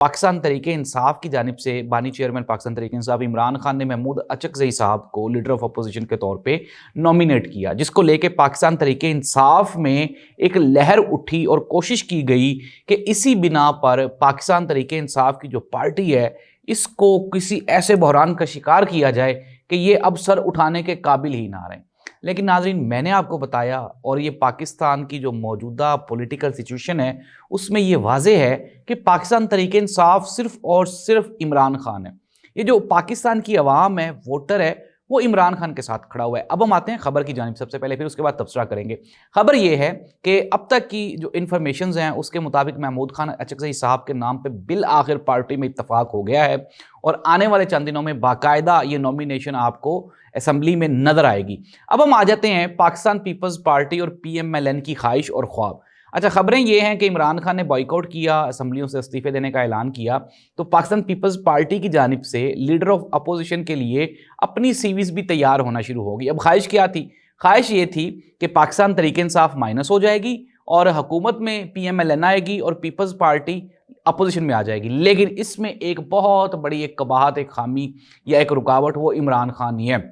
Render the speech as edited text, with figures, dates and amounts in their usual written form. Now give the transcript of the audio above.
पाकिस्तान तहरीक-ए इंसाफ की जानिब से बानी चेयरमैन पाकिस्तान तहरीक इंसाफ इमरान खान ने महमूद अचकज़ई साहब को लीडर ऑफ अपोजिशन के तौर पे नॉमिनेट किया, जिसको लेके पाकिस्तान तहरीक इंसाफ में एक लहर उठी और कोशिश की गई कि इसी बिना पर पाकिस्तान तहरीक इंसाफ की जो पार्टी है इसको किसी ऐसे बहरान का शिकार किया जाए कि ये अब सर उठाने के काबिल ही ना रहें। लेकिन नाज़रीन, मैंने आपको बताया और ये पाकिस्तान की जो मौजूदा पॉलिटिकल सिचुएशन है उसमें ये वाज़े है कि पाकिस्तान तहरीक इंसाफ सिर्फ़ और सिर्फ इमरान खान है। ये जो पाकिस्तान की अवाम है, वोटर है, वो इमरान खान के साथ खड़ा हुआ है। अब हम आते हैं खबर की जानिब सबसे पहले, फिर उसके बाद तबसरा करेंगे। खबर ये है कि अब तक की जो इन्फॉर्मेशंस हैं उसके मुताबिक महमूद खान अचकज़ई साहब के नाम पे बिल आखिर पार्टी में इत्तफाक हो गया है और आने वाले चंद दिनों में बाकायदा ये नॉमिनेशन आपको असम्बली में नजर आएगी। अब हम आ जाते हैं पाकिस्तान पीपल्स पार्टी और PMLN की ख्वाहिश और ख्वाब। अच्छा, खबरें ये हैं कि इमरान खान ने बॉयकॉट किया, असम्बलियों से इस्तीफे देने का ऐलान किया, तो पाकिस्तान पीपल्स पार्टी की जानिब से लीडर ऑफ अपोजिशन के लिए अपनी सीवीज़ भी तैयार होना शुरू होगी। अब ख्वाहिश क्या थी? ख्वाहिश ये थी कि पाकिस्तान तहरीक इंसाफ माइनस हो जाएगी और हुकूमत में PMLN आएगी और पीपल्स पार्टी अपोजिशन में आ जाएगी। लेकिन इसमें एक बहुत बड़ी एक कबाहत, एक खामी या एक रुकावट वो इमरान खान ही है।